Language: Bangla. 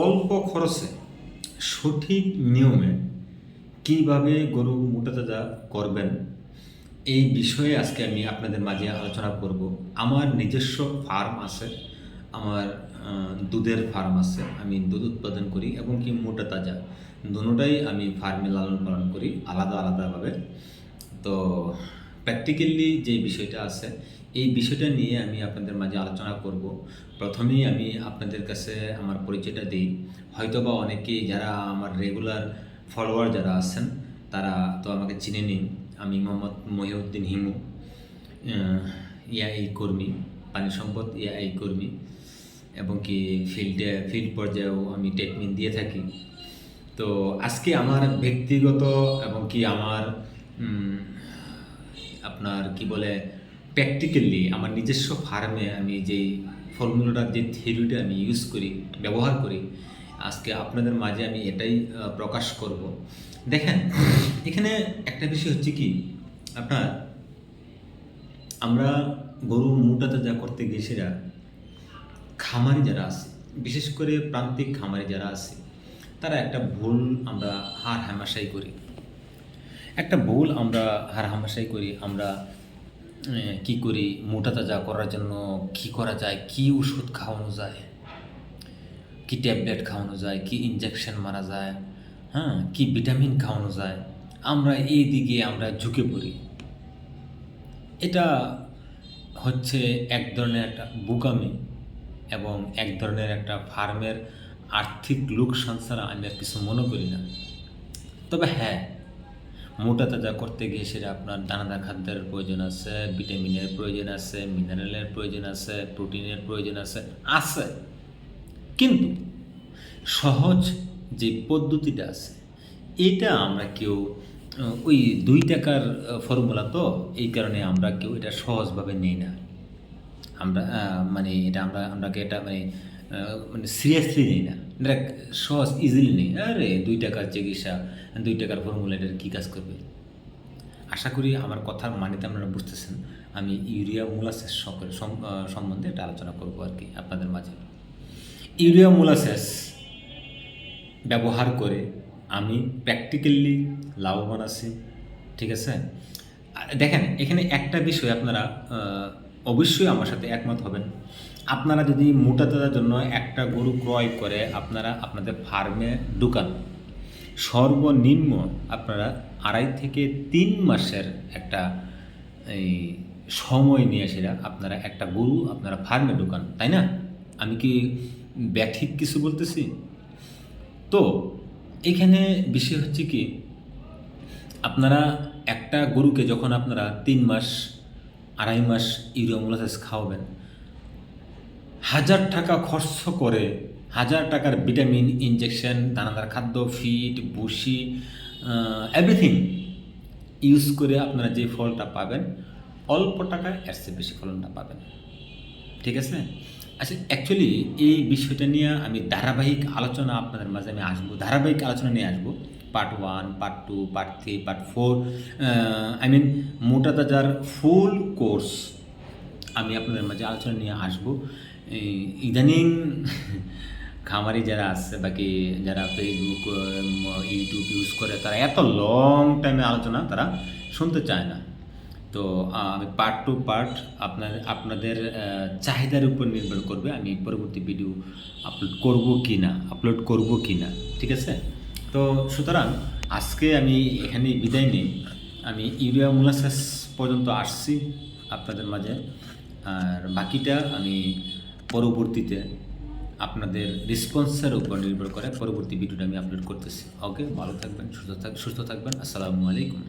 অল্প খরচে সঠিক নিয়মে কিভাবে গরু মোটাতাজা করবেন এই বিষয়ে আজকে আমি আপনাদের মাঝে আলোচনা করব। আমার নিজস্ব ফার্ম আছে, আমার দুধের ফার্ম আছে, আমি দুধ উৎপাদন করি এবং কি মোটাতাজা দুটোটাই আমি ফার্মে লালন পালন করি আলাদা আলাদাভাবে। তো প্র্যাকটিক্যালি যে বিষয়টা আছে এই বিষয়টা নিয়ে আমি আপনাদের মাঝে আলোচনা করব। প্রথমেই আমি আপনাদের কাছে আমার পরিচয়টা দিই। হয়তোবা অনেকেই যারা আমার রেগুলার ফলোয়ার যারা আছেন তারা তো আমাকে চিনে নিন। আমি মোহাম্মদ মহিউদ্দিন হিমু, ইআই কর্মী, পানি সম্পদ ইআই কর্মী, এবং কি ফিল্ড পর্যায়েও আমি ট্রিটমেন্ট দিয়ে থাকি। তো আজকে আমার ব্যক্তিগত এবং কি আমার আপনার কি বলে প্র্যাকটিক্যালি আমার নিজস্ব ফার্মে আমি যেই ফর্মুলাটার যে থিওরিটা আমি ইউজ করি, ব্যবহার করি, আজকে আপনাদের মাঝে আমি এটাই প্রকাশ করব। দেখেন, এখানে একটা বিষয় হচ্ছে কি, আপনার আমরা গরু মোটাতাজা করতে গিয়ে সেটা খামারি যারা আছে, বিশেষ করে প্রান্তিক খামারি যারা আছে, তারা একটা ভুল আমরা হার হামেশাই করি। আমরা কি করি, মোটাতাজা করার জন্য কি করা যায়, কি ওষুধ খাওয়ানো যায়, কি ট্যাবলেট খাওয়ানো যায়, কি ইনজেকশন মারা যায়, হ্যাঁ, কি ভিটামিন খাওয়ানো যায়, আমরা এই দিকে আমরা ঝুঁকে পড়ি। এটা হচ্ছে এক ধরনের একটা বোকামি এবং এক ধরনের একটা ফার্মের আর্থিক লোকসান ছাড়া আমি আর কিছু মনে করি না। তবে হ্যাঁ, মোটাতাজা করতে গিয়ে সেটা আপনার দানাদার খাদ্যের প্রয়োজন আছে, ভিটামিনের প্রয়োজন আছে, মিনারেলের প্রয়োজন আছে, প্রোটিনের প্রয়োজন আছে। কিন্তু সহজ যে পদ্ধতিটা আছে এটা আমরা কেউ ওই 2 টাকার ফর্মুলা, তো এই কারণে আমরা কেউ এটা সহজভাবে নেই না। আমরা মানে এটা এটা মানে সিরিয়াসলি নিই না, এটা সহজ ইজিলি নেই। আরে 2 টাকার চিকিৎসা, 2 টাকার ফর্মুলা, এটার কী কাজ করবে? আশা করি আমার কথার মানেতে আপনারা বুঝতেছেন। আমি ইউরিয়া মোলাসেস সম্বন্ধে একটা আলোচনা করবো আর কি আপনাদের মাঝে। ইউরিয়া মোলাসেস ব্যবহার করে আমি প্র্যাকটিক্যালি লাভবান আছি, ঠিক আছে? দেখেন, এখানে একটা বিষয় আপনারা অবশ্যই আমার সাথে একমত হবেন। আপনারা যদি মোটাতাজার জন্য একটা গরু ক্রয় করে আপনারা আপনাদের ফার্মে ঢুকান, সর্বনিম্ন আপনারা 2.5 থেকে 3 মাসের একটা এই সময় নিয়ে সেটা আপনারা একটা গরু আপনারা ফার্মে ঢুকান, তাই না? আমি কি ব্যাঠিক কিছু বলতেছি? তো এখানে বিষয় হচ্ছে কি, আপনারা একটা গরুকে যখন আপনারা 3 মাস 2.5 মাস ইউরিয়া মোলাসেস খাওয়াবেন, 1000 টাকা খরচ করে, 1000 টাকার ভিটামিন ইনজেকশন, দানাদার খাদ্য, ফিড, ভুসি, এভরিথিং ইউজ করে আপনারা যে ফলটা পাবেন, অল্প টাকায় এর চেয়ে বেশি ফলনটা পাবেন, ঠিক আছে? আচ্ছা, অ্যাকচুয়ালি এই বিষয়টা নিয়ে আমি ধারাবাহিক আলোচনা আপনাদের মাঝে আমি আসবো, ধারাবাহিক আলোচনা নিয়ে আসবো। পার্ট 1, পার্ট 2, পার্ট 3, পার্ট 4, মোটাতাজার ফুল কোর্স আমি আপনাদের মাঝে আলোচনা নিয়ে আসবো। ইদানিং খামারি যারা আছে, বাকি যারা ফেসবুক, ইউটিউব ইউজ করে, তারা এত লং টাইমে আলোচনা তারা শুনতে চায় না। তো আমি পার্ট টু পার্ট আপনাদের চাহিদার উপর নির্ভর করবে আমি পরবর্তী ভিডিও আপলোড করব কি না, ঠিক আছে? তো সুতরাং আজকে আমি এখানেই বিদায় নিই। আমি ইউরিয়া মোলাসেস পর্যন্ত আসছি আপনাদের মাঝে, আর বাকিটা আমি পরবর্তীতে আপনাদের রেসপন্সের উপর নির্ভর করে পরবর্তী ভিডিওটা আমি আপলোড করতেছি। ওকে, ভালো থাকবেন, সুস্থ থাকবেন। আসসালামু আলাইকুম।